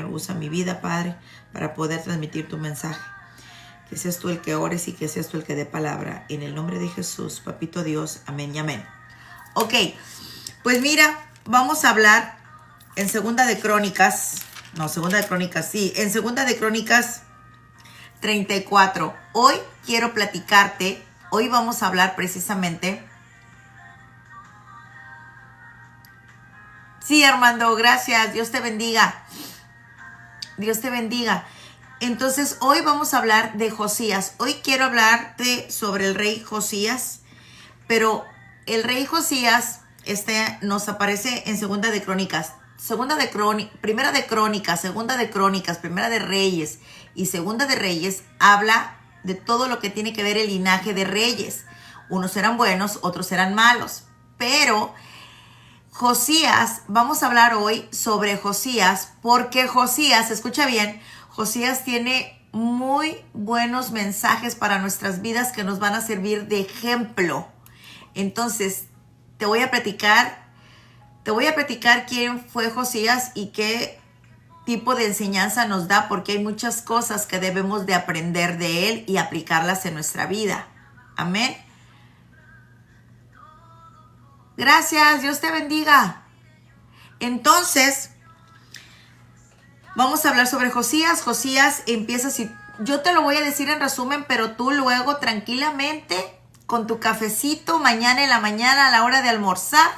Señor, usa mi vida, Padre, para poder transmitir tu mensaje. Que seas tú el que ores y que seas tú el que dé palabra. En el nombre de Jesús, Papito Dios, amén y amén. Ok, pues mira, vamos a hablar en Segunda de Crónicas, en Segunda de Crónicas 34. Hoy quiero platicarte, hoy vamos a hablar precisamente. Sí, Armando, gracias, Dios te bendiga. Dios te bendiga. Entonces, hoy vamos a hablar de Josías. Hoy quiero hablarte sobre el rey Josías, pero el rey Josías nos aparece en Segunda de Crónicas. Primera de Crónicas, Segunda de Crónicas, Primera de Reyes y Segunda de Reyes habla de todo lo que tiene que ver el linaje de reyes. Unos eran buenos, otros eran malos. Pero Josías, vamos a hablar hoy sobre Josías, porque Josías, escucha bien, Josías tiene muy buenos mensajes para nuestras vidas que nos van a servir de ejemplo. Entonces, te voy a platicar quién fue Josías y qué tipo de enseñanza nos da, porque hay muchas cosas que debemos de aprender de él y aplicarlas en nuestra vida. Amén. Gracias, Dios te bendiga. Entonces, vamos a hablar sobre Josías. Josías empieza así. Yo te lo voy a decir en resumen, pero tú luego tranquilamente, con tu cafecito, mañana en la mañana a la hora de almorzar,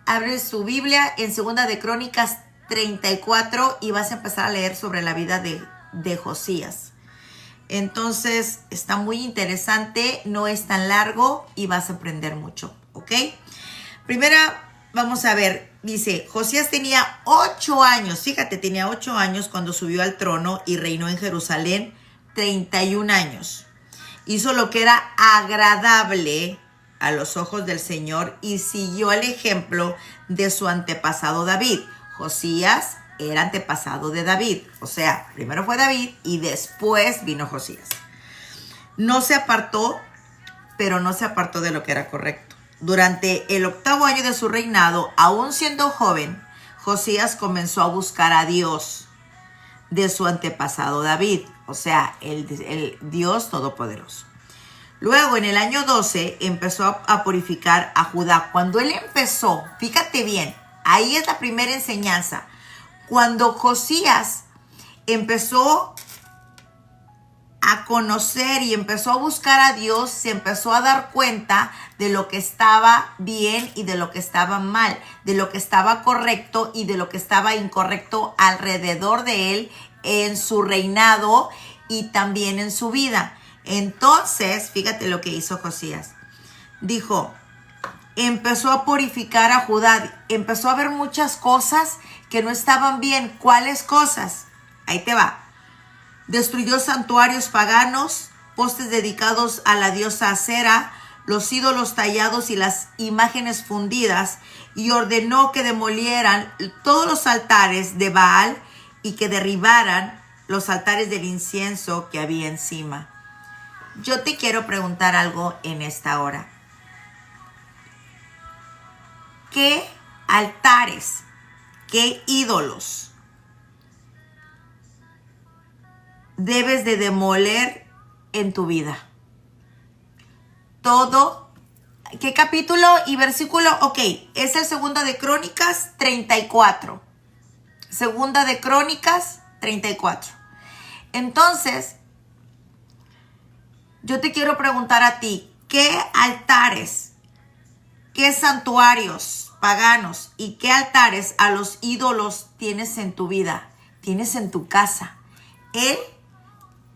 abres tu Biblia en Segunda de Crónicas 34 y vas a empezar a leer sobre la vida de Josías. Entonces, está muy interesante, no es tan largo y vas a aprender mucho, ¿ok? Primera, vamos a ver, dice, Josías tenía 8 años, fíjate, tenía 8 años cuando subió al trono y reinó en Jerusalén 31 años. Hizo lo que era agradable a los ojos del Señor y siguió el ejemplo de su antepasado David. Josías era antepasado de David, o sea, primero fue David y después vino Josías. No se apartó, pero no se apartó de lo que era correcto. Durante el 8º año de su reinado, aún siendo joven, Josías comenzó a buscar a Dios de su antepasado David, o sea, el Dios Todopoderoso. Luego, en el año 12, empezó a purificar a Judá. Cuando él empezó, fíjate bien, ahí es la primera enseñanza. Cuando Josías empezó a conocer y empezó a buscar a Dios, se empezó a dar cuenta de lo que estaba bien y de lo que estaba mal, de lo que estaba correcto y de lo que estaba incorrecto alrededor de él en su reinado y también en su vida. Entonces, fíjate lo que hizo Josías. Dijo, empezó a purificar a Judá, empezó a ver muchas cosas que no estaban bien. ¿Cuáles cosas? Ahí te va. Destruyó santuarios paganos, postes dedicados a la diosa Acera, los ídolos tallados y las imágenes fundidas, y ordenó que demolieran todos los altares de Baal y que derribaran los altares del incienso que había encima. Yo te quiero preguntar algo en esta hora. ¿Qué altares, qué ídolos debes de demoler en tu vida? Todo. ¿Qué capítulo y versículo? Ok, es el Segunda de Crónicas 34. Segunda de Crónicas 34. Entonces, yo te quiero preguntar a ti, ¿qué altares, qué santuarios paganos y qué altares a los ídolos tienes en tu vida, tienes en tu casa? Él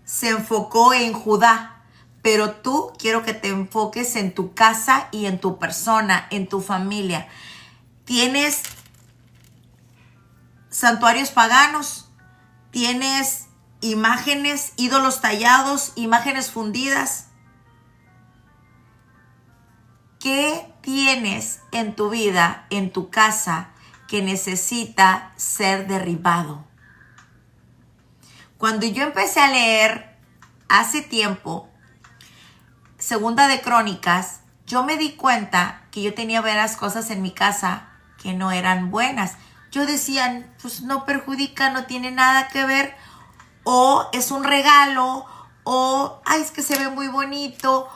se enfocó en Judá, pero tú quiero que te enfoques en tu casa y en tu persona, en tu familia. ¿Tienes santuarios paganos? ¿Tienes imágenes, ídolos tallados, imágenes fundidas? ¿Qué tienes en tu vida, en tu casa, que necesita ser derribado? Cuando yo empecé a leer hace tiempo Segunda de Crónicas, yo me di cuenta que yo tenía varias cosas en mi casa que no eran buenas. yo decía, pues no perjudica, no tiene nada que ver, o es un regalo, o ay, es que se ve muy bonito,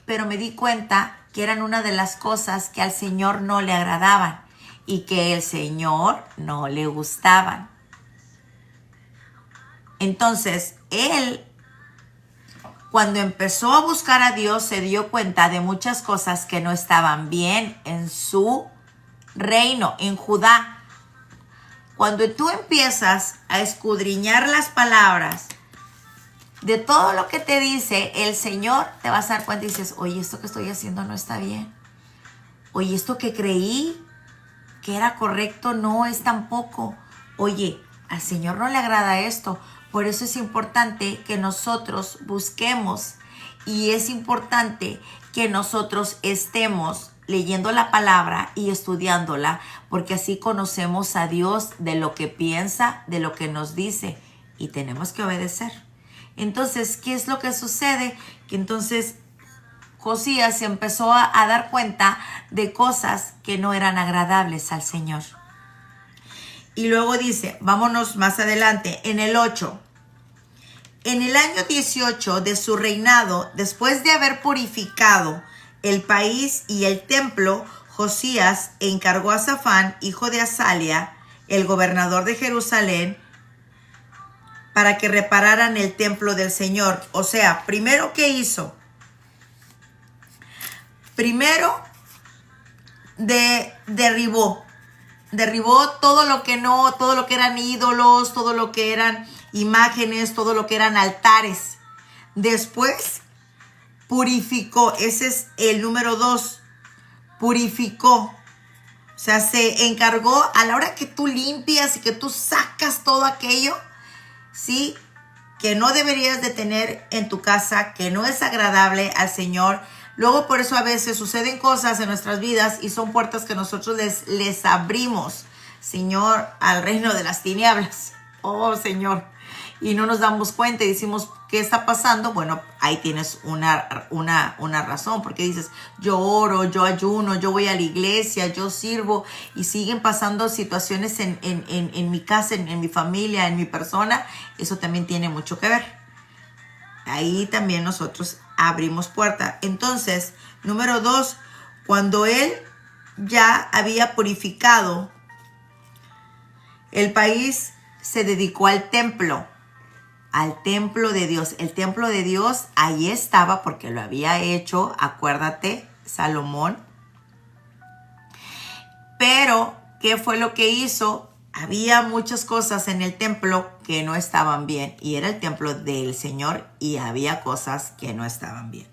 pero me di cuenta que eran una de las cosas que al Señor no le agradaban y que el Señor no le gustaban. Entonces, él, cuando empezó a buscar a Dios, se dio cuenta de muchas cosas que no estaban bien en su reino, en Judá. Cuando tú empiezas a escudriñar las palabras de todo lo que te dice el Señor, te vas a dar cuenta y dices, oye, esto que estoy haciendo no está bien. Oye, esto que creí que era correcto no es tampoco. Oye, al Señor no le agrada esto. Por eso es importante que nosotros busquemos y es importante que nosotros estemos leyendo la palabra y estudiándola, porque así conocemos a Dios de lo que piensa, de lo que nos dice, y tenemos que obedecer. Entonces, ¿qué es lo que sucede? Que entonces Josías se empezó a dar cuenta de cosas que no eran agradables al Señor. Y luego dice, vámonos más adelante, en el 8. En el año 18 de su reinado, después de haber purificado el país y el templo, Josías encargó a Safán, hijo de Azalia, el gobernador de Jerusalén, para que repararan el templo del Señor. O sea, primero, ¿qué hizo? Primero, derribó todo lo que no, todo lo que eran ídolos, todo lo que eran imágenes, todo lo que eran altares. Después, purificó. Ese es el número 2. Purificó. O sea, se encargó a la hora que tú limpias y que tú sacas todo aquello, ¿sí?, que no deberías de tener en tu casa, que no es agradable al Señor. Luego por eso a veces suceden cosas en nuestras vidas y son puertas que nosotros les abrimos, Señor, al reino de las tinieblas. Oh, Señor. Y no nos damos cuenta y decimos, ¿qué está pasando? Bueno, ahí tienes una razón, porque dices, yo oro, yo ayuno, yo voy a la iglesia, yo sirvo, y siguen pasando situaciones en mi casa, en mi familia, en mi persona. Eso también tiene mucho que ver. Ahí también nosotros abrimos puerta. Entonces, número 2, cuando él ya había purificado el país, se dedicó al templo de Dios. El templo de Dios ahí estaba porque lo había hecho, acuérdate, Salomón. Pero, ¿qué fue lo que hizo? Había muchas cosas en el templo que no estaban bien, y era el templo del Señor y había cosas que no estaban bien.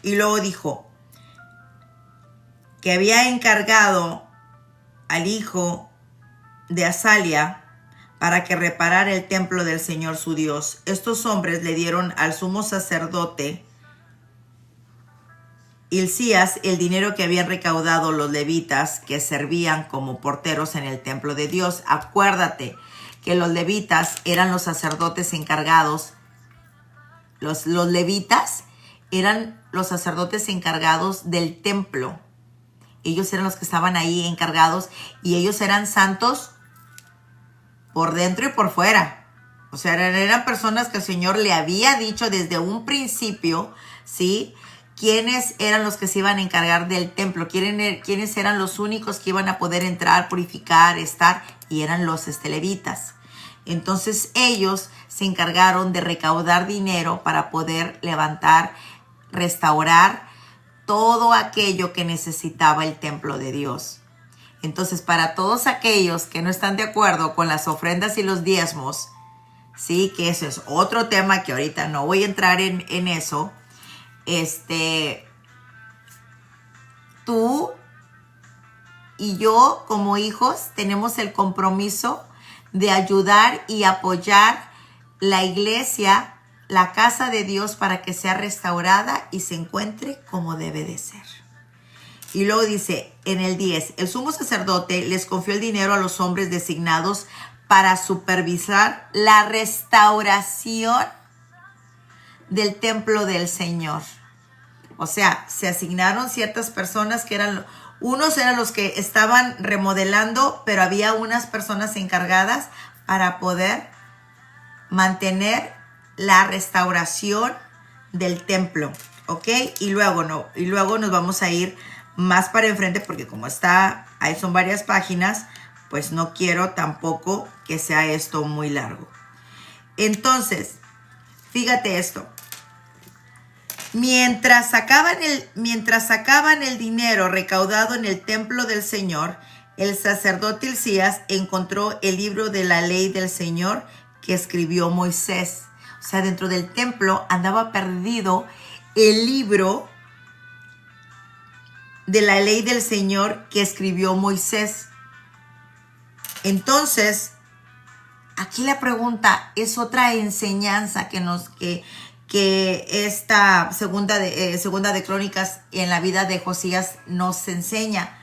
Y luego dijo que había encargado al hijo de Azalia para que reparara el templo del Señor su Dios. Estos hombres le dieron al sumo sacerdote Hilcías el dinero que habían recaudado los levitas que servían como porteros en el templo de Dios. Acuérdate que los levitas eran los sacerdotes encargados. Los levitas eran los sacerdotes encargados del templo. Ellos eran los que estaban ahí encargados y ellos eran santos por dentro y por fuera. O sea, eran personas que el Señor le había dicho desde un principio, ¿sí?, quiénes eran los que se iban a encargar del templo, quiénes eran los únicos que iban a poder entrar, purificar, estar, y eran los levitas. Entonces ellos se encargaron de recaudar dinero para poder levantar, restaurar todo aquello que necesitaba el templo de Dios. Entonces, para todos aquellos que no están de acuerdo con las ofrendas y los diezmos, sí, que eso es otro tema que ahorita no voy a entrar en eso. Tú y yo como hijos tenemos el compromiso de ayudar y apoyar la iglesia, la casa de Dios, para que sea restaurada y se encuentre como debe de ser. Y luego dice en el 10, el sumo sacerdote les confió el dinero a los hombres designados para supervisar la restauración del templo del Señor. O sea, se asignaron ciertas personas que eran Unos eran los que estaban remodelando, pero había unas personas encargadas para poder mantener la restauración del templo, ¿ok? Y luego nos vamos a ir más para enfrente porque como está, ahí son varias páginas, pues no quiero tampoco que sea esto muy largo. Entonces, fíjate esto. Mientras sacaban el dinero recaudado en el templo del Señor, el sacerdote Hilcías encontró el libro de la ley del Señor que escribió Moisés. O sea, dentro del templo andaba perdido el libro de la ley del Señor que escribió Moisés. Entonces, aquí la pregunta es otra enseñanza que esta segunda de Crónicas en la vida de Josías nos enseña.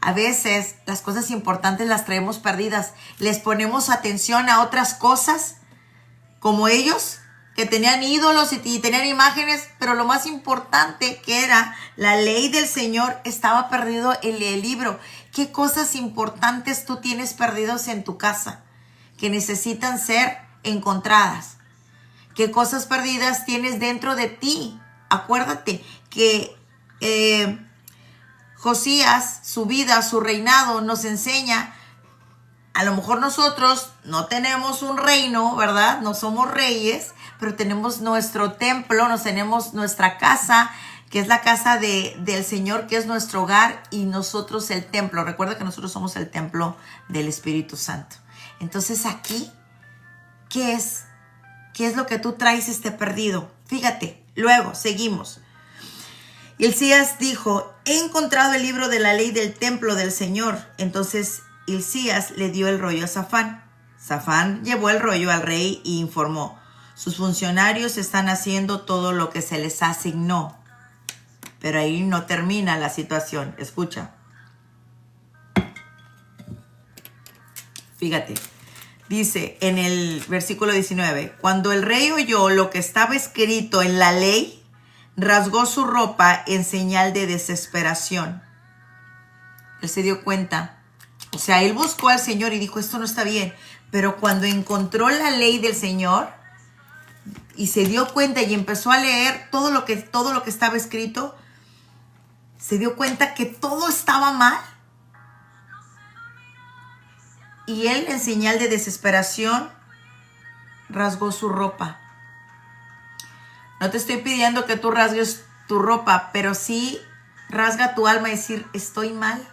A veces las cosas importantes las traemos perdidas. Les ponemos atención a otras cosas, como ellos, que tenían ídolos y tenían imágenes, pero lo más importante, que era la ley del Señor, estaba perdido en el libro. ¿Qué cosas importantes tú tienes perdidos en tu casa que necesitan ser encontradas? ¿Qué cosas perdidas tienes dentro de ti? Acuérdate que Josías, su vida, su reinado nos enseña. A lo mejor nosotros no tenemos un reino, ¿verdad? No somos reyes, pero tenemos nuestro templo, tenemos nuestra casa, que es la casa del Señor, que es nuestro hogar, y nosotros el templo. Recuerda que nosotros somos el templo del Espíritu Santo. Entonces aquí, ¿qué es? ¿Qué es lo que tú traes perdido? Fíjate, luego seguimos. Hilcías dijo, he encontrado el libro de la ley del templo del Señor. Entonces Hilcías le dio el rollo a Safán. Safán llevó el rollo al rey y informó, sus funcionarios están haciendo todo lo que se les asignó. Pero ahí no termina la situación. Escucha. Fíjate. Dice en el versículo 19, cuando el rey oyó lo que estaba escrito en la ley, rasgó su ropa en señal de desesperación. Él se dio cuenta. O sea, él buscó al Señor y dijo, esto no está bien. Pero cuando encontró la ley del Señor y se dio cuenta y empezó a leer todo lo que estaba escrito, se dio cuenta que todo estaba mal. Y él, en señal de desesperación, rasgó su ropa. No te estoy pidiendo que tú rasgues tu ropa, pero sí rasga tu alma y decir, estoy mal.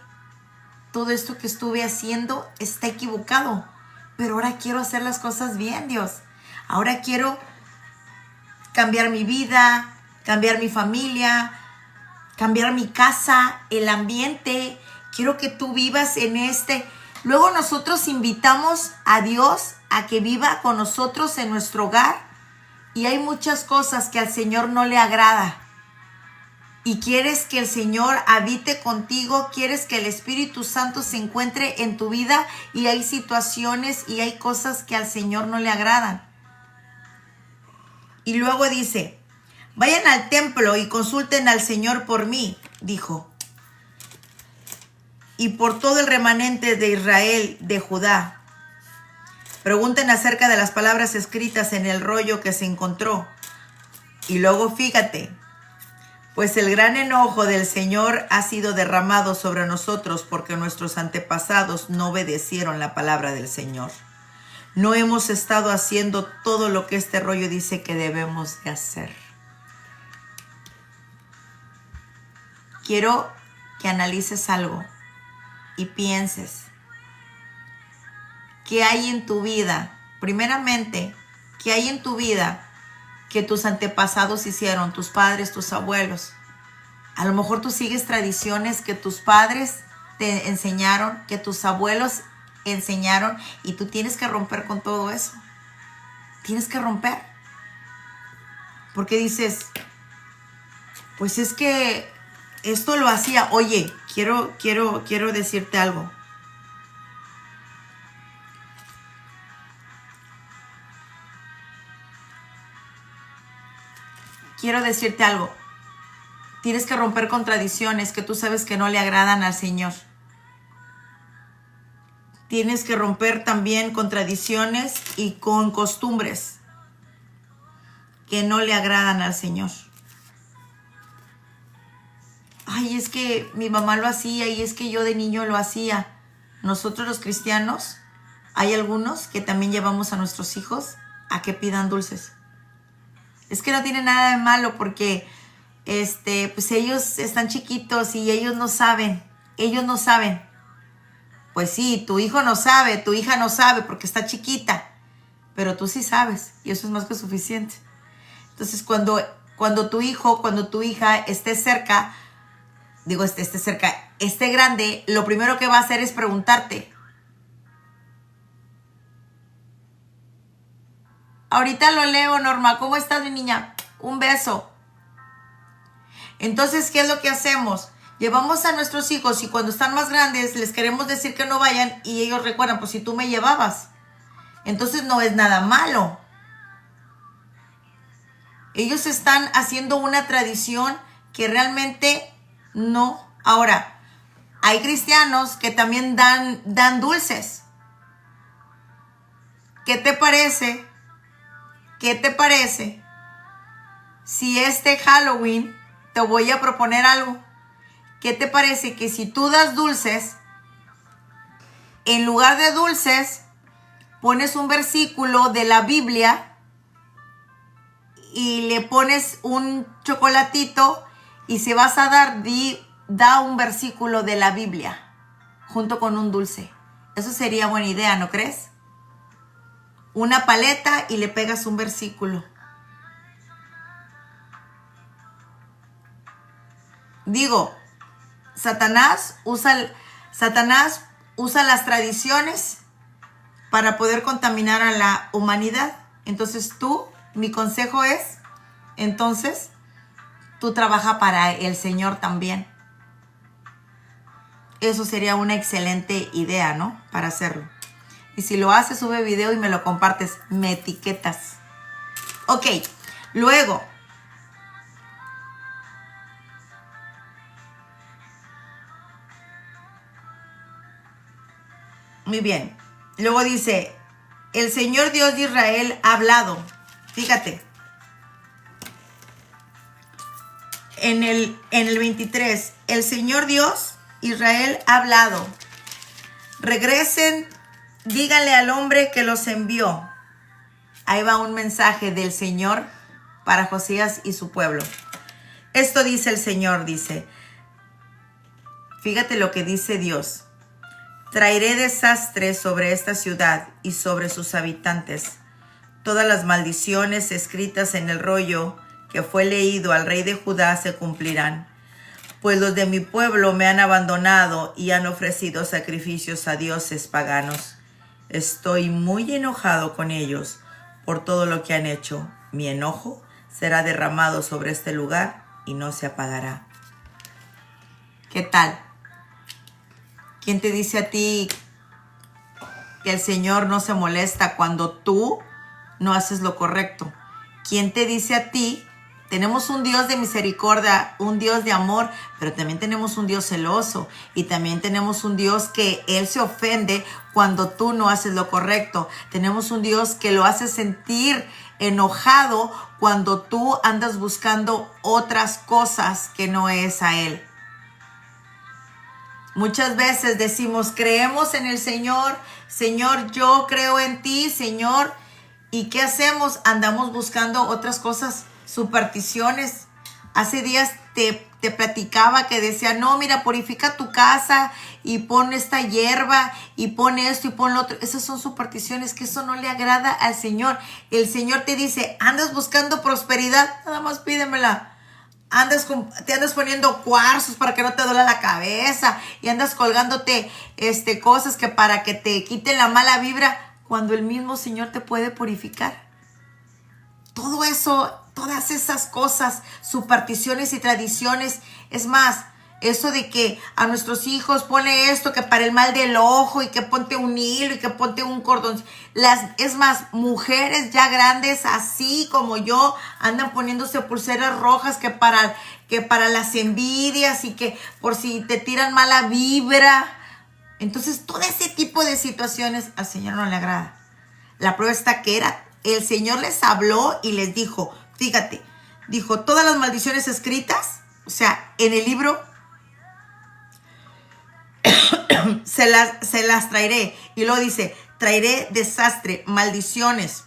Todo esto que estuve haciendo está equivocado. Pero ahora quiero hacer las cosas bien, Dios. Ahora quiero cambiar mi vida, cambiar mi familia, cambiar mi casa, el ambiente. Quiero que tú vivas en Luego nosotros invitamos a Dios a que viva con nosotros en nuestro hogar, y hay muchas cosas que al Señor no le agrada. Y quieres que el Señor habite contigo, quieres que el Espíritu Santo se encuentre en tu vida, y hay situaciones y hay cosas que al Señor no le agradan. Y luego dice, vayan al templo y consulten al Señor por mí, dijo, y por todo el remanente de Israel, de Judá. Pregunten acerca de las palabras escritas en el rollo que se encontró. Y luego fíjate, pues el gran enojo del Señor ha sido derramado sobre nosotros porque nuestros antepasados no obedecieron la palabra del Señor. No hemos estado haciendo todo lo que este rollo dice que debemos de hacer. Quiero que analices algo y pienses, ¿qué hay en tu vida? Primeramente, ¿qué hay en tu vida que tus antepasados hicieron, tus padres, tus abuelos? A lo mejor tú sigues tradiciones que tus padres te enseñaron, que tus abuelos enseñaron, y tú tienes que romper con todo eso. Tienes que romper. Porque dices, pues es que esto lo hacía. Oye, quiero decirte algo. Quiero decirte algo. Tienes que romper con tradiciones que tú sabes que no le agradan al Señor. Tienes que romper también con tradiciones y con costumbres que no le agradan al Señor. Ay, es que mi mamá lo hacía y es que yo de niño lo hacía. Nosotros los cristianos, hay algunos que también llevamos a nuestros hijos a que pidan dulces. Es que no tiene nada de malo porque pues ellos están chiquitos y ellos no saben. Ellos no saben. Pues sí, tu hijo no sabe, tu hija no sabe porque está chiquita. Pero tú sí sabes y eso es más que suficiente. Entonces cuando tu hijo, cuando tu hija esté cerca, esté grande, lo primero que va a hacer es preguntarte. Ahorita lo leo, Norma. ¿Cómo estás, mi niña? Un beso. Entonces, ¿qué es lo que hacemos? Llevamos a nuestros hijos y cuando están más grandes les queremos decir que no vayan y ellos recuerdan, pues si tú me llevabas. Entonces no es nada malo. Ellos están haciendo una tradición que realmente no. Ahora, hay cristianos que también dan dulces. ¿Qué te parece? ¿Qué te parece? Si este Halloween te voy a proponer algo. ¿Qué te parece que si tú das dulces, en lugar de dulces, pones un versículo de la Biblia y le pones un chocolatito y si vas a dar, da un versículo de la Biblia junto con un dulce? Eso sería buena idea, ¿no crees? Una paleta y le pegas un versículo. Digo, Satanás usa las tradiciones para poder contaminar a la humanidad. Entonces mi consejo es, entonces, tú trabaja para el Señor también. Eso sería una excelente idea, ¿no? Para hacerlo. Y si lo haces, sube video y me lo compartes. Me etiquetas. Ok, luego. Muy bien. Luego dice, el Señor Dios de Israel ha hablado. Fíjate. En el 23, el Señor Dios Israel ha hablado. Regresen, díganle al hombre que los envió. Ahí va un mensaje del Señor para Josías y su pueblo. Esto dice el Señor, dice. Fíjate lo que dice Dios. Traeré desastre sobre esta ciudad y sobre sus habitantes. Todas las maldiciones escritas en el rollo que fue leído al rey de Judá se cumplirán. Pues los de mi pueblo me han abandonado y han ofrecido sacrificios a dioses paganos. Estoy muy enojado con ellos por todo lo que han hecho. Mi enojo será derramado sobre este lugar y no se apagará. ¿Qué tal? ¿Quién te dice a ti que el Señor no se molesta cuando tú no haces lo correcto? ¿Quién te dice a ti? Tenemos un Dios de misericordia, un Dios de amor, pero también tenemos un Dios celoso y también tenemos un Dios que Él se ofende cuando tú no haces lo correcto. Tenemos un Dios que lo hace sentir enojado cuando tú andas buscando otras cosas que no es a Él. Muchas veces decimos, creemos en el Señor, Señor, yo creo en ti, Señor. ¿Y qué hacemos? Andamos buscando otras cosas, supersticiones. Hace días te platicaba que decía, no, mira, purifica tu casa y pon esta hierba y pon esto y pon lo otro. Esas son supersticiones, que eso no le agrada al Señor. El Señor te dice, andas buscando prosperidad, nada más pídemela. Te andas poniendo cuarzos para que no te duela la cabeza y andas colgándote cosas que para que te quiten la mala vibra, cuando el mismo Señor te puede purificar. Todo eso, todas esas cosas, supersticiones y tradiciones. Es más, Eso de que a nuestros hijos pone esto, que para el mal del ojo, y que ponte un hilo, y que ponte un cordón. Es más, mujeres ya grandes, así como yo, andan poniéndose pulseras rojas que para las envidias, y que por si te tiran mala vibra. Entonces, todo ese tipo de situaciones al Señor no le agrada. La prueba está que el Señor les habló y les dijo, fíjate, dijo, todas las maldiciones escritas, o sea, en el libro, se las traeré. Y luego dice, traeré desastre, maldiciones,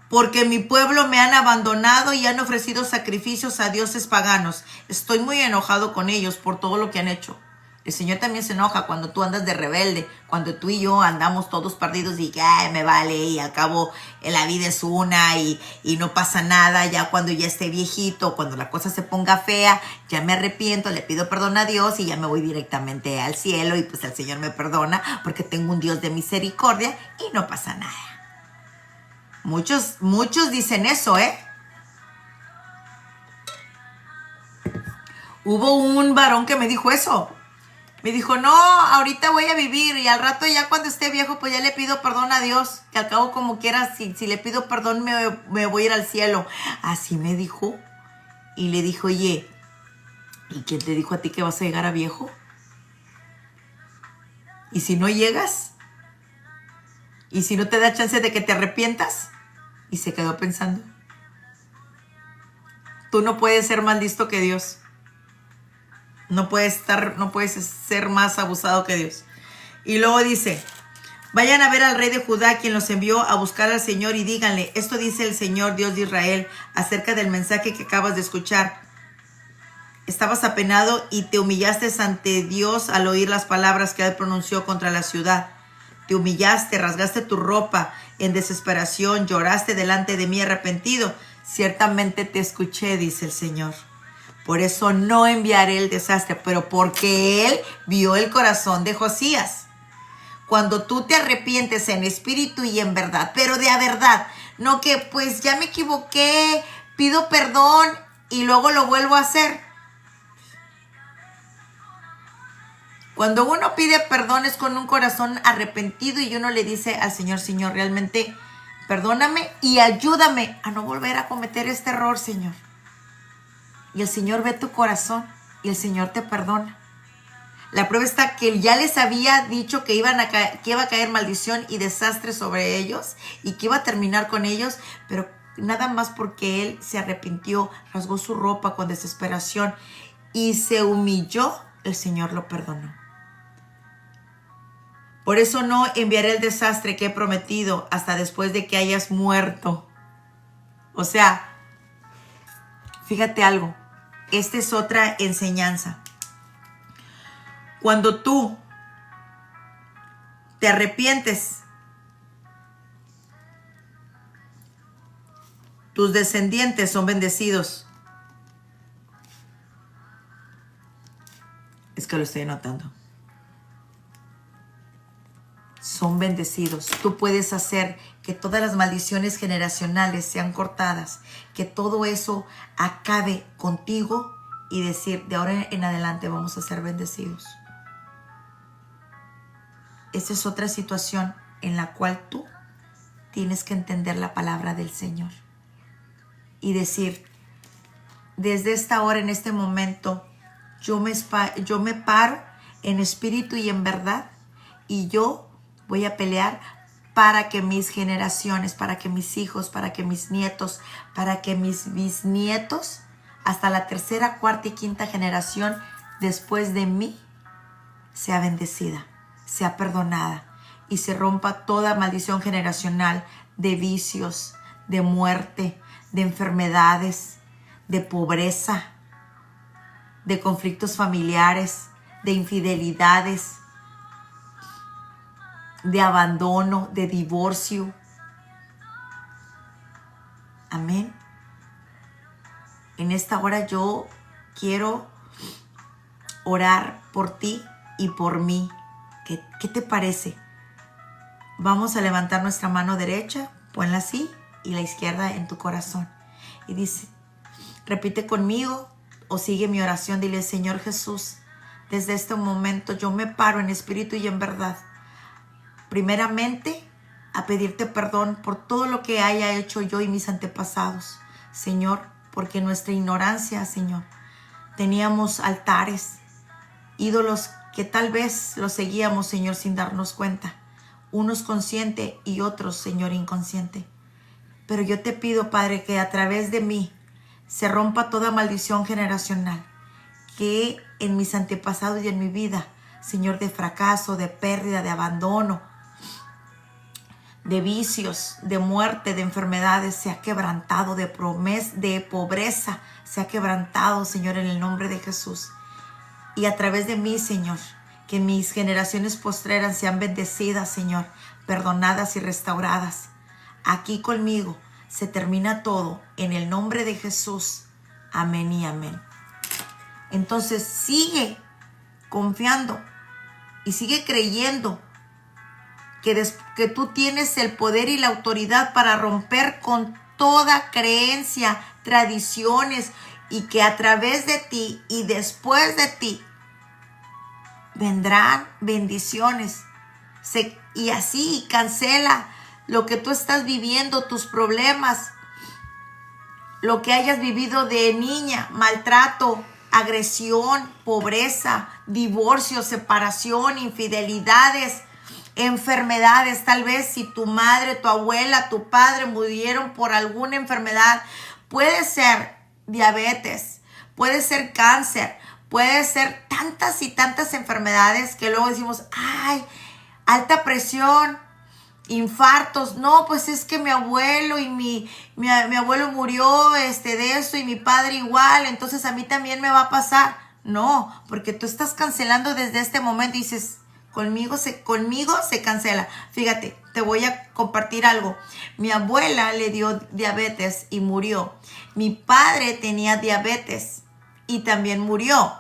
porque mi pueblo me han abandonado y han ofrecido sacrificios a dioses paganos. Estoy muy enojado con ellos por todo lo que han hecho. El Señor también se enoja cuando tú andas de rebelde, cuando tú y yo andamos todos perdidos y que me vale, y al cabo la vida es una y no pasa nada. Ya cuando ya esté viejito, cuando la cosa se ponga fea, ya me arrepiento, le pido perdón a Dios y ya me voy directamente al cielo, y pues el Señor me perdona porque tengo un Dios de misericordia y no pasa nada. Muchos dicen eso, Hubo un varón que me dijo eso. Me dijo, no, ahorita voy a vivir y al rato ya cuando esté viejo, pues ya le pido perdón a Dios. Que al cabo como quiera, si le pido perdón me voy a ir al cielo. Así me dijo. Y le dijo, oye, ¿y quién te dijo a ti que vas a llegar a viejo? ¿Y si no llegas? ¿Y si no te da chance de que te arrepientas? Y se quedó pensando. Tú no puedes ser más listo que Dios. No puedes ser más abusado que Dios. Y luego dice, vayan a ver al rey de Judá, quien los envió a buscar al Señor, y díganle, esto dice el Señor, Dios de Israel, acerca del mensaje que acabas de escuchar. Estabas apenado y te humillaste ante Dios al oír las palabras que él pronunció contra la ciudad. Te humillaste, rasgaste tu ropa en desesperación, lloraste delante de mí arrepentido. Ciertamente te escuché, dice el Señor. Por eso no enviaré el desastre, pero porque Él vio el corazón de Josías. Cuando tú te arrepientes en espíritu y en verdad, pero de a verdad, no que pues ya me equivoqué, pido perdón y luego lo vuelvo a hacer. Cuando uno pide perdón es con un corazón arrepentido y uno le dice al Señor, Señor, realmente perdóname y ayúdame a no volver a cometer este error, Señor. Y el Señor ve tu corazón y el Señor te perdona. La prueba está que ya les había dicho que iba a caer maldición y desastre sobre ellos y que iba a terminar con ellos, pero nada más porque él se arrepintió, rasgó su ropa con desesperación y se humilló, el Señor lo perdonó. Por eso no enviaré el desastre que he prometido hasta después de que hayas muerto. O sea, fíjate algo. Esta es otra enseñanza. Cuando tú te arrepientes, tus descendientes son bendecidos. Es que lo estoy anotando. Son bendecidos. Tú puedes hacer que todas las maldiciones generacionales sean cortadas, que todo eso acabe contigo y decir, de ahora en adelante vamos a ser bendecidos. Esa es otra situación en la cual tú tienes que entender la palabra del Señor y decir, desde esta hora, en este momento, yo me paro en espíritu y en verdad y yo voy a pelear para que mis generaciones, para que mis hijos, para que mis nietos, para que mis bisnietos, hasta la tercera, cuarta y quinta generación después de mí, sea bendecida, sea perdonada y se rompa toda maldición generacional de vicios, de muerte, de enfermedades, de pobreza, de conflictos familiares, de infidelidades, de abandono, de divorcio. Amén. En esta hora yo quiero orar por ti y por mí. ¿Qué te parece? Vamos a levantar nuestra mano derecha, ponla así, y la izquierda en tu corazón. Y dice, repite conmigo, o sigue mi oración, dile: Señor Jesús, desde este momento yo me paro en espíritu y en verdad, primeramente a pedirte perdón por todo lo que haya hecho yo y mis antepasados, Señor, porque en nuestra ignorancia, Señor, teníamos altares, ídolos que tal vez los seguíamos, Señor, sin darnos cuenta, unos conscientes y otros, Señor, inconsciente. Pero yo te pido, Padre, que a través de mí se rompa toda maldición generacional que en mis antepasados y en mi vida, Señor, de fracaso, de pérdida, de abandono, de vicios, de muerte, de enfermedades, se ha quebrantado, de pobreza, se ha quebrantado, Señor, en el nombre de Jesús. Y a través de mí, Señor, que mis generaciones postreras sean bendecidas, Señor, perdonadas y restauradas. Aquí conmigo se termina todo en el nombre de Jesús. Amén y amén. Entonces sigue confiando y sigue creyendo que tú tienes el poder y la autoridad para romper con toda creencia, tradiciones, y que a través de ti y después de ti vendrán bendiciones. Y así cancela lo que tú estás viviendo, tus problemas, lo que hayas vivido de niña, maltrato, agresión, pobreza, divorcio, separación, infidelidades, enfermedades. Tal vez si tu madre, tu abuela, tu padre murieron por alguna enfermedad, puede ser diabetes, puede ser cáncer, puede ser tantas y tantas enfermedades que luego decimos: ay, alta presión, infartos. No, pues es que mi abuelo y mi abuelo murió de eso y mi padre igual, entonces a mí también me va a pasar. No, porque tú estás cancelando desde este momento y dices: conmigo se cancela. Fíjate, te voy a compartir algo. Mi abuela le dio diabetes y murió. Mi padre tenía diabetes y también murió.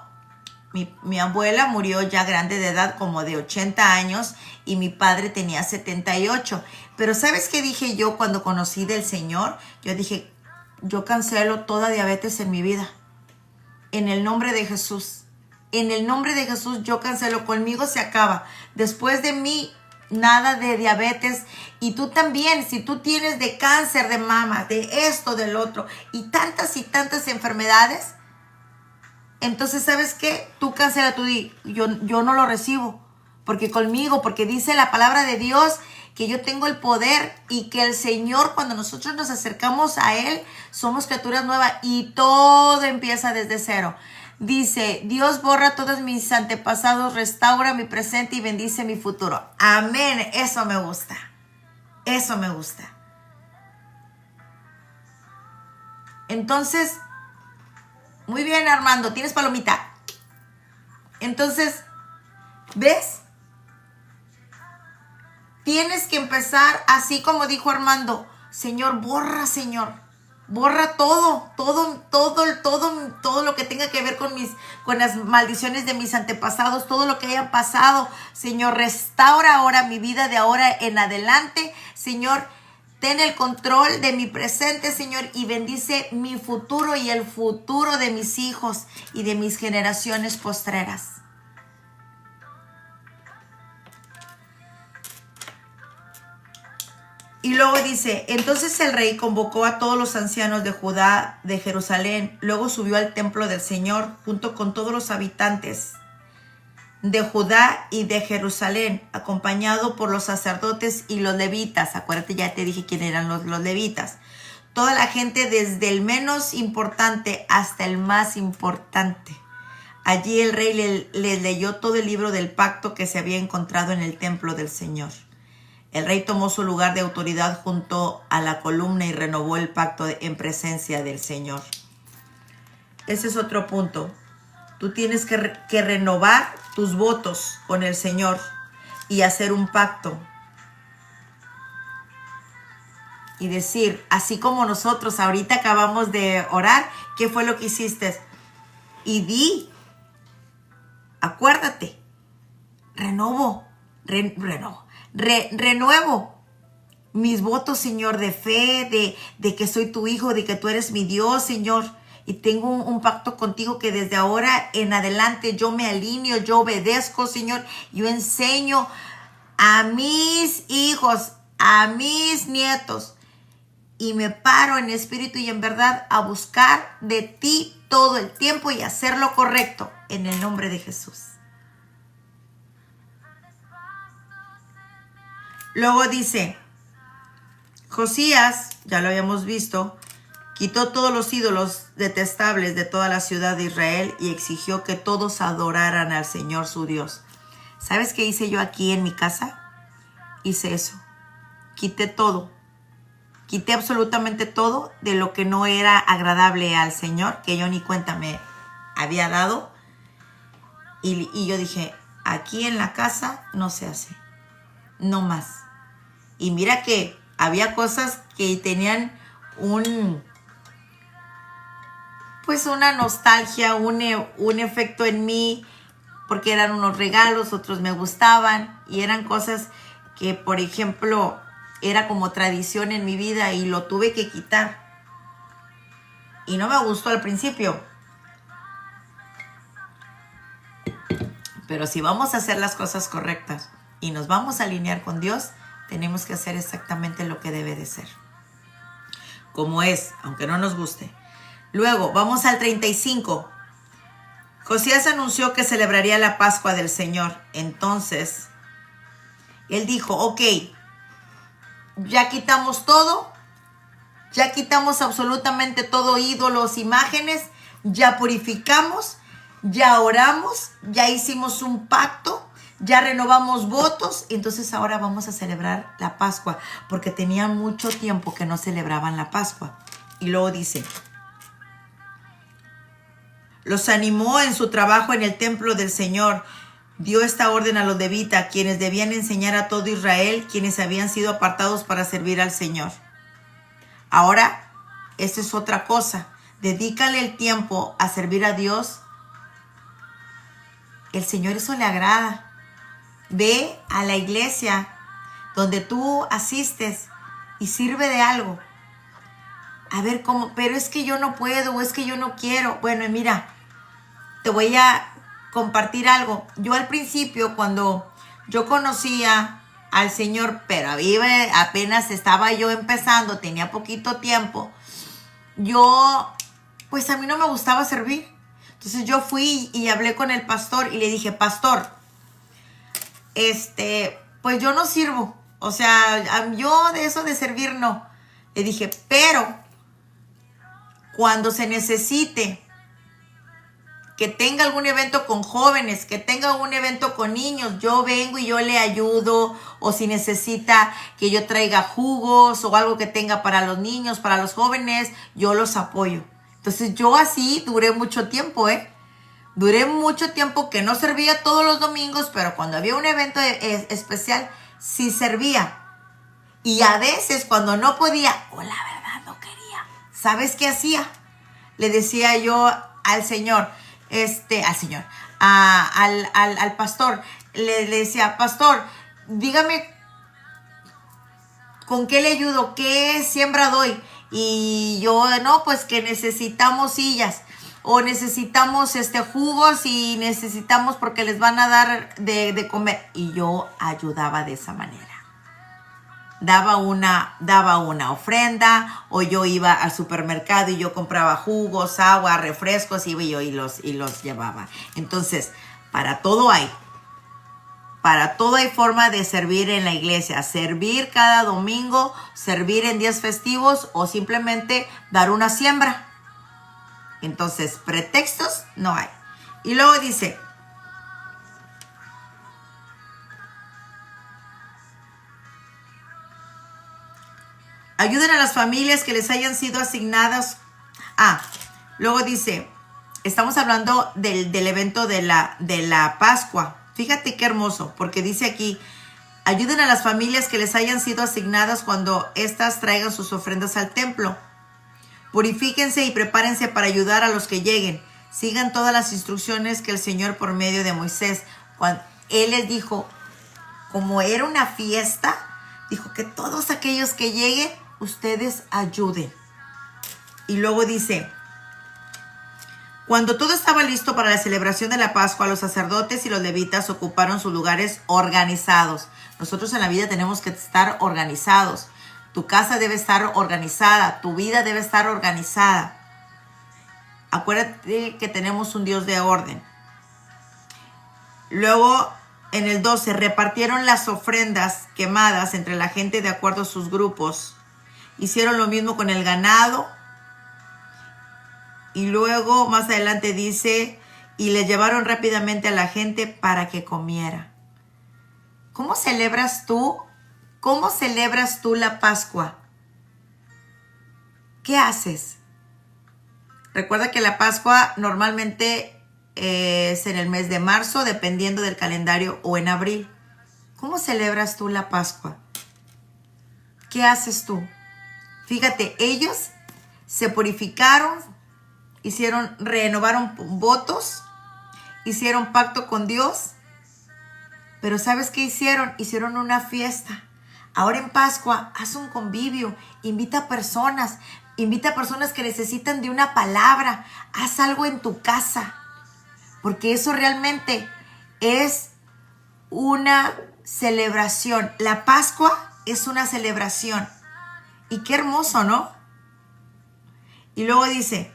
Mi abuela murió ya grande de edad, como de 80 años, y mi padre tenía 78. Pero ¿sabes qué dije yo cuando conocí del Señor? Yo dije: yo cancelo toda diabetes en mi vida. En el nombre de Jesús. En el nombre de Jesús yo cancelo. Conmigo se acaba. Después de mí, nada de diabetes. Y tú también, si tú tienes de cáncer de mama, de esto, del otro, y tantas enfermedades, entonces, ¿sabes qué? Tú cancela, tú di: yo no lo recibo. Porque conmigo, porque dice la palabra de Dios que yo tengo el poder y que el Señor, cuando nosotros nos acercamos a Él, somos criaturas nuevas y todo empieza desde cero. Dice: Dios borra todos mis antepasados, restaura mi presente y bendice mi futuro. Amén. Eso me gusta. Eso me gusta. Entonces, muy bien, Armando, tienes palomita. Entonces, ¿ves? Tienes que empezar así como dijo Armando: Señor, borra todo lo que tenga que ver con las maldiciones de mis antepasados, todo lo que haya pasado. Señor, restaura ahora mi vida de ahora en adelante. Señor, ten el control de mi presente, Señor, y bendice mi futuro y el futuro de mis hijos y de mis generaciones postreras. Y luego dice: entonces el rey convocó a todos los ancianos de Judá, de Jerusalén. Luego subió al templo del Señor junto con todos los habitantes de Judá y de Jerusalén, acompañado por los sacerdotes y los levitas. Acuérdate, ya te dije quién eran los levitas. Toda la gente, desde el menos importante hasta el más importante. Allí el rey les leyó todo el libro del pacto que se había encontrado en el templo del Señor. El rey tomó su lugar de autoridad junto a la columna y renovó el pacto en presencia del Señor. Ese es otro punto. Tú tienes que renovar tus votos con el Señor y hacer un pacto. Y decir, así como nosotros ahorita acabamos de orar, ¿qué fue lo que hiciste? Y acuérdate, renuevo mis votos, Señor, de fe, de que soy tu hijo, de que tú eres mi Dios, Señor, y tengo un pacto contigo que desde ahora en adelante yo me alineo, yo obedezco, Señor. Yo enseño a mis hijos, a mis nietos, y me paro en espíritu y en verdad a buscar de ti todo el tiempo y hacer lo correcto en el nombre de Jesús. Luego dice, Josías, ya lo habíamos visto, quitó todos los ídolos detestables de toda la ciudad de Israel y exigió que todos adoraran al Señor su Dios. ¿Sabes qué hice yo aquí en mi casa? Hice eso. Quité todo. Quité absolutamente todo de lo que no era agradable al Señor, que yo ni cuenta me había dado. Y yo dije, aquí en la casa no se hace. No más. Y mira que había cosas que tenían pues una nostalgia, un efecto en mí, porque eran unos regalos, otros me gustaban, y eran cosas que, por ejemplo, era como tradición en mi vida y lo tuve que quitar. Y no me gustó al principio. Pero si vamos a hacer las cosas correctas y nos vamos a alinear con Dios, tenemos que hacer exactamente lo que debe de ser. Como es, aunque no nos guste. Luego, vamos al 35. Josías anunció que celebraría la Pascua del Señor. Entonces, él dijo, ok, ya quitamos todo, ya quitamos absolutamente todo, ídolos, imágenes, ya purificamos, ya oramos, ya hicimos un pacto, ya renovamos votos, entonces ahora vamos a celebrar la Pascua, porque tenían mucho tiempo que no celebraban la Pascua. Y luego dice, los animó en su trabajo en el templo del Señor. Dio esta orden a los levitas, quienes debían enseñar a todo Israel, quienes habían sido apartados para servir al Señor. Ahora, esta es otra cosa. Dedícale el tiempo a servir a Dios. El Señor eso le agrada. Ve a la iglesia donde tú asistes y sirve de algo. A ver cómo, pero es que yo no puedo, o es que yo no quiero. Bueno, mira, te voy a compartir algo. Yo al principio, cuando yo conocía al Señor, pero apenas estaba yo empezando, tenía poquito tiempo, pues a mí no me gustaba servir. Entonces yo fui y hablé con el pastor y le dije, pastor, pues yo no sirvo. O sea, yo de eso de servir no. Le dije, pero cuando se necesite que tenga algún evento con jóvenes, que tenga un evento con niños, yo vengo y yo le ayudo, o si necesita que yo traiga jugos o algo que tenga para los niños, para los jóvenes, yo los apoyo. Entonces yo así duré mucho tiempo, Duré mucho tiempo que no servía todos los domingos, pero cuando había un evento especial, sí servía. Y a veces cuando no podía, o la verdad no quería, ¿sabes qué hacía? Le decía yo al Señor, al pastor, le decía, pastor, dígame con qué le ayudo, qué siembra doy. Y yo, no, pues que necesitamos sillas, o necesitamos jugos, y necesitamos porque les van a dar de comer. Y yo ayudaba de esa manera. Daba una ofrenda, o yo iba al supermercado y yo compraba jugos, agua, refrescos, iba yo y los llevaba. Entonces, para todo hay forma de servir en la iglesia. Servir cada domingo, servir en días festivos, o simplemente dar una siembra. Entonces, pretextos no hay. Y luego dice, ayuden a las familias que les hayan sido asignadas. Luego dice, estamos hablando del evento de la Pascua. Fíjate qué hermoso, porque dice aquí, ayuden a las familias que les hayan sido asignadas cuando éstas traigan sus ofrendas al templo. Purifíquense y prepárense para ayudar a los que lleguen. Sigan todas las instrucciones que el Señor por medio de Moisés, cuando Él les dijo, como era una fiesta, dijo que todos aquellos que lleguen, ustedes ayuden. Y luego dice, Cuando todo estaba listo para la celebración de la Pascua, los sacerdotes y los levitas ocuparon sus lugares organizados. Nosotros en la vida tenemos que estar organizados. Tu casa debe estar organizada, tu vida debe estar organizada. Acuérdate que tenemos un Dios de orden. Luego, en el 12, repartieron las ofrendas quemadas entre la gente de acuerdo a sus grupos. Hicieron lo mismo con el ganado. Y luego, más adelante dice, y le llevaron rápidamente a la gente para que comiera. ¿Cómo celebras tú? ¿Cómo celebras tú la Pascua? ¿Qué haces? Recuerda que la Pascua normalmente es en el mes de marzo, dependiendo del calendario, o en abril. ¿Cómo celebras tú la Pascua? ¿Qué haces tú? Fíjate, ellos se purificaron, renovaron votos, hicieron pacto con Dios, pero ¿sabes qué hicieron? Hicieron una fiesta. Ahora en Pascua, haz un convivio, invita a personas que necesitan de una palabra, haz algo en tu casa, porque eso realmente es una celebración. La Pascua es una celebración. Y qué hermoso, ¿no? Y luego dice,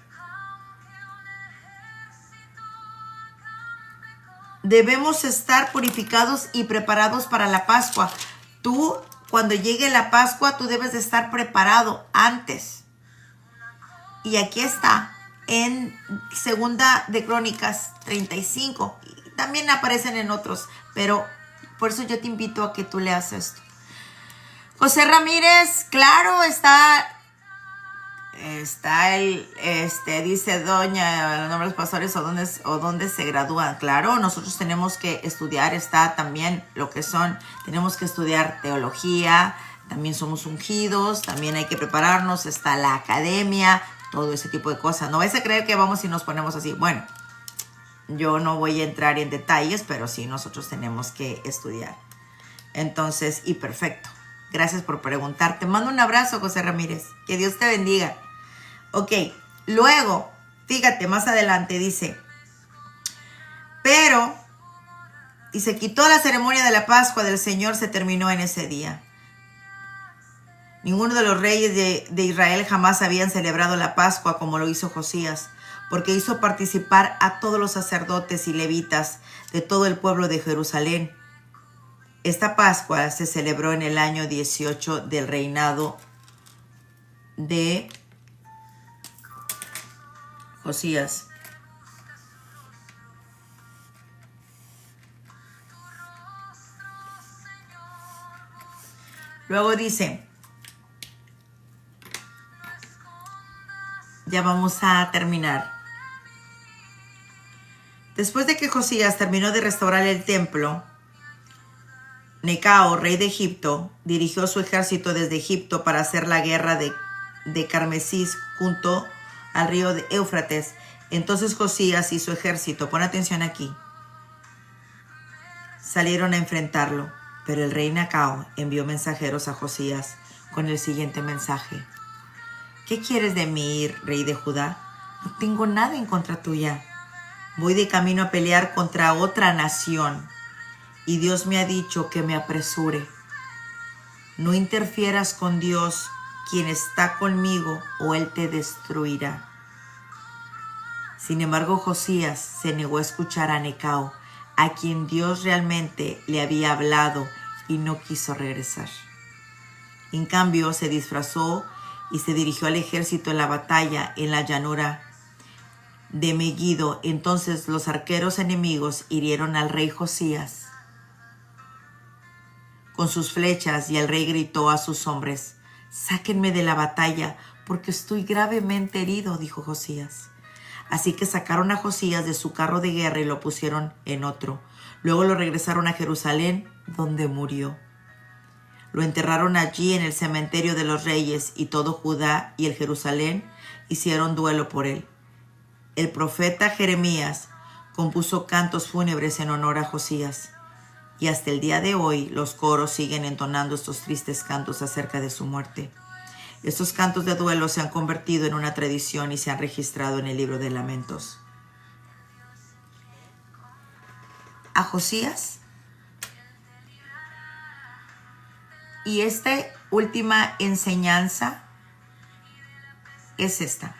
debemos estar purificados y preparados para la Pascua. Tú, cuando llegue la Pascua, tú debes de estar preparado antes. Y aquí está, en Segunda de Crónicas 35. Y también aparecen en otros, pero por eso yo te invito a que tú leas esto. José Ramírez, claro, está dice doña, los nombres pastores o dónde se gradúan. Claro, nosotros tenemos que estudiar, está también lo que son, tenemos que estudiar teología, también somos ungidos, también hay que prepararnos, está la academia, todo ese tipo de cosas. No vais a creer que vamos y nos ponemos así. Bueno, yo no voy a entrar en detalles, pero sí, nosotros tenemos que estudiar. Entonces, y perfecto. Gracias por preguntar. Te mando un abrazo, José Ramírez. Que Dios te bendiga. Ok, luego, fíjate, más adelante dice, pero, y se quitó la ceremonia de la Pascua del Señor, se terminó en ese día. Ninguno de los reyes de Israel jamás habían celebrado la Pascua como lo hizo Josías, porque hizo participar a todos los sacerdotes y levitas de todo el pueblo de Jerusalén. Esta Pascua se celebró en el año 18 del reinado de Josías. Luego dice, ya vamos a terminar. Después de que Josías terminó de restaurar el templo, Necao, rey de Egipto, dirigió su ejército desde Egipto para hacer la guerra de Carmesís junto al río de Éufrates. Entonces Josías y su ejército, pon atención aquí, salieron a enfrentarlo. Pero el rey Necao envió mensajeros a Josías con el siguiente mensaje. ¿Qué quieres de mí, rey de Judá? No tengo nada en contra tuya. Voy de camino a pelear contra otra nación. Y Dios me ha dicho que me apresure. No interfieras con Dios, quien está conmigo, o Él te destruirá. Sin embargo, Josías se negó a escuchar a Necao, a quien Dios realmente le había hablado, y no quiso regresar. En cambio, se disfrazó y se dirigió al ejército en la batalla en la llanura de Megiddo. Entonces los arqueros enemigos hirieron al rey Josías con sus flechas, y el rey gritó a sus hombres, «Sáquenme de la batalla, porque estoy gravemente herido», dijo Josías. Así que sacaron a Josías de su carro de guerra y lo pusieron en otro. Luego lo regresaron a Jerusalén, donde murió. Lo enterraron allí en el cementerio de los reyes, y todo Judá y el Jerusalén hicieron duelo por él. El profeta Jeremías compuso cantos fúnebres en honor a Josías. Y hasta el día de hoy los coros siguen entonando estos tristes cantos acerca de su muerte. Estos cantos de duelo se han convertido en una tradición y se han registrado en el libro de lamentos. a Josías. Y esta última enseñanza es esta.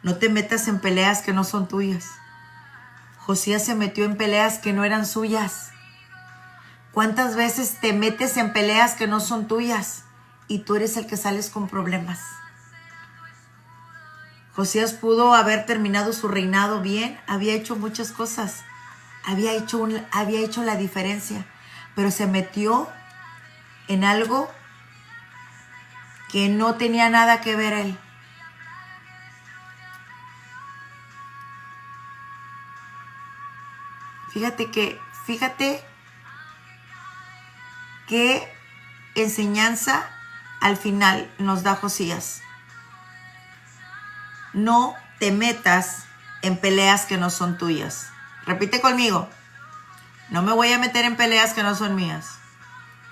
No te metas en peleas que no son tuyas. Josías se metió en peleas que no eran suyas. ¿Cuántas veces te metes en peleas que no son tuyas y tú eres el que sales con problemas? Josías pudo haber terminado su reinado bien, había hecho muchas cosas, había hecho la diferencia, pero se metió en algo que no tenía nada que ver él. Fíjate qué enseñanza al final nos da Josías. No te metas en peleas que no son tuyas. Repite conmigo. No me voy a meter en peleas que no son mías.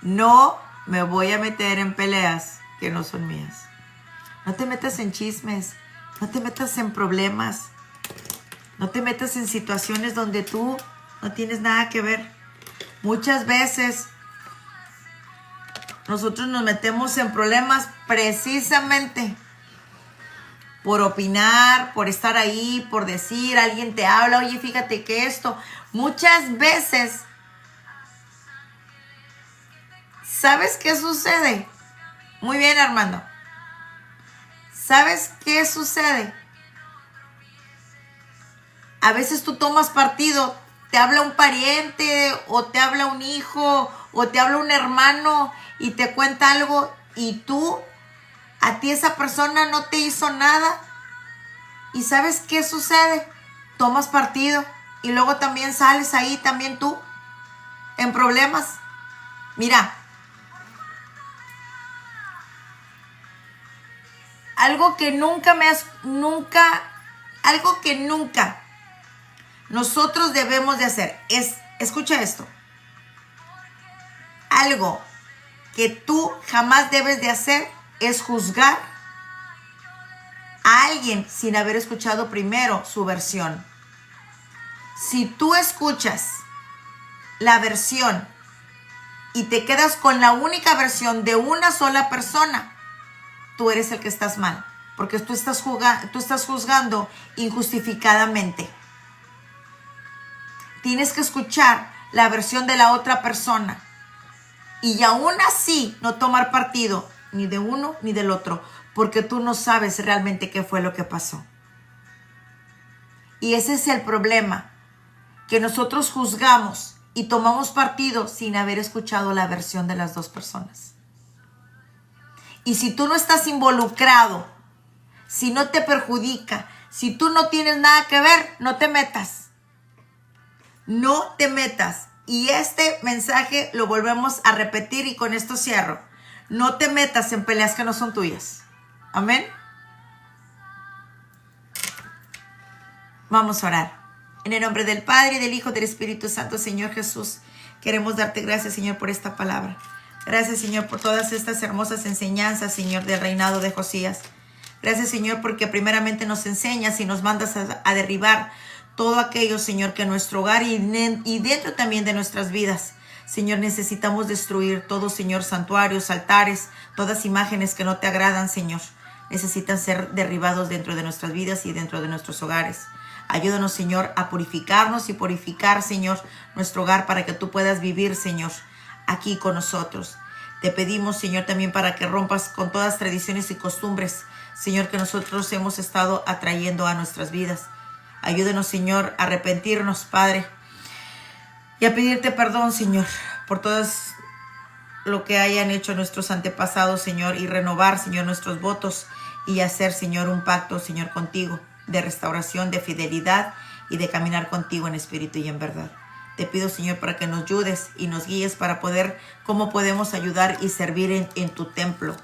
No me voy a meter en peleas que no son mías. No te metas en chismes. No te metas en problemas. No te metas en situaciones donde tú no tienes nada que ver. Muchas veces nosotros nos metemos en problemas precisamente por opinar, por estar ahí, por decir, alguien te habla, oye, fíjate que esto. Muchas veces, ¿sabes qué sucede? Muy bien, Armando. ¿Sabes qué sucede? A veces tú tomas partido, te habla un pariente o te habla un hijo o te habla un hermano y te cuenta algo y a ti esa persona no te hizo nada. ¿Y sabes qué sucede? Tomas partido y luego también sales ahí también tú en problemas. Mira, algo que nunca nosotros debemos de hacer es, escucha esto, algo que tú jamás debes de hacer es juzgar a alguien sin haber escuchado primero su versión. Si tú escuchas la versión y te quedas con la única versión de una sola persona, tú eres el que estás mal, porque tú estás juzgando injustificadamente. Tienes que escuchar la versión de la otra persona y aún así no tomar partido ni de uno ni del otro, porque tú no sabes realmente qué fue lo que pasó. Y ese es el problema, que nosotros juzgamos y tomamos partido sin haber escuchado la versión de las dos personas. Y si tú no estás involucrado, si no te perjudica, si tú no tienes nada que ver, no te metas. No te metas. Y este mensaje lo volvemos a repetir y con esto cierro. No te metas en peleas que no son tuyas. Amén. Vamos a orar. En el nombre del Padre, del Hijo, del Espíritu Santo, Señor Jesús, queremos darte gracias, Señor, por esta palabra. Gracias, Señor, por todas estas hermosas enseñanzas, Señor, del reinado de Josías. Gracias, Señor, porque primeramente nos enseñas y nos mandas a derribar todo aquello, Señor, que en nuestro hogar y dentro también de nuestras vidas, Señor, necesitamos destruir todo, Señor, santuarios, altares, todas imágenes que no te agradan, Señor. Necesitan ser derribados dentro de nuestras vidas y dentro de nuestros hogares. Ayúdanos, Señor, a purificarnos y purificar, Señor, nuestro hogar para que tú puedas vivir, Señor, aquí con nosotros. Te pedimos, Señor, también para que rompas con todas tradiciones y costumbres, Señor, que nosotros hemos estado atrayendo a nuestras vidas. Ayúdenos, Señor, a arrepentirnos, Padre, y a pedirte perdón, Señor, por todo lo que hayan hecho nuestros antepasados, Señor, y renovar, Señor, nuestros votos y hacer, Señor, un pacto, Señor, contigo, de restauración, de fidelidad y de caminar contigo en espíritu y en verdad. Te pido, Señor, para que nos ayudes y nos guíes para poder, cómo podemos ayudar y servir en tu templo,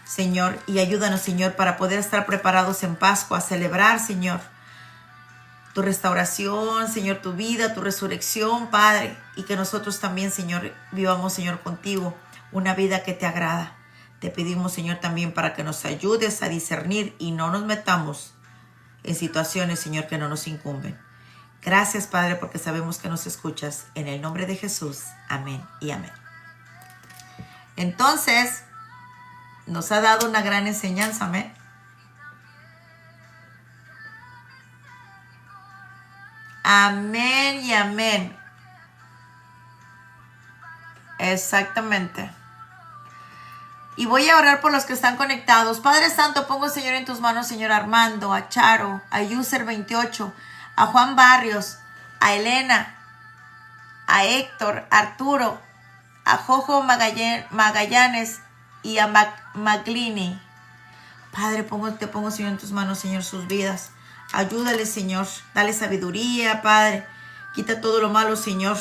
Señor, y ayúdanos, Señor, para poder estar preparados en Pascua, a celebrar, Señor, tu restauración, Señor, tu vida, tu resurrección, Padre, y que nosotros también, Señor, vivamos, Señor, contigo una vida que te agrada. Te pedimos, Señor, también para que nos ayudes a discernir y no nos metamos en situaciones, Señor, que no nos incumben. Gracias, Padre, porque sabemos que nos escuchas. En el nombre de Jesús. Amén y amén. Entonces, nos ha dado una gran enseñanza, amén. Amén y amén. Exactamente. Y voy a orar por los que están conectados. Padre Santo, pongo, Señor, en tus manos, Señor Armando, a Charo, a User28, a Juan Barrios, a Elena, a Héctor, a Arturo, a Jojo Magallanes y a Maglini. Padre, te pongo, Señor, en tus manos, Señor, sus vidas. Ayúdales, Señor. Dale sabiduría, Padre. Quita todo lo malo, Señor,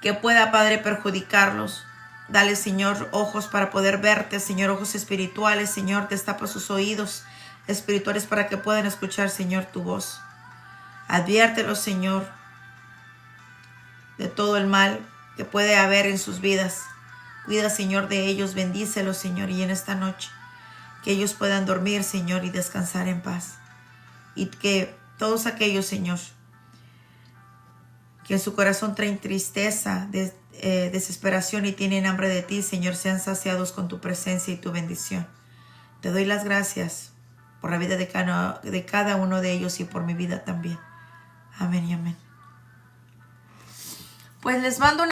que pueda, Padre, perjudicarlos. Dale, Señor, ojos para poder verte, Señor, ojos espirituales, Señor. Destapa sus oídos espirituales para que puedan escuchar, Señor, tu voz. Adviértelos, Señor, de todo el mal que puede haber en sus vidas. Cuida, Señor, de ellos. Bendícelos, Señor, y en esta noche que ellos puedan dormir, Señor, y descansar en paz. Y que todos aquellos, Señor, que en su corazón traen tristeza, desesperación y tienen hambre de ti, Señor, sean saciados con tu presencia y tu bendición. Te doy las gracias por la vida de cada uno de ellos y por mi vida también. Amén y amén. Pues les mando una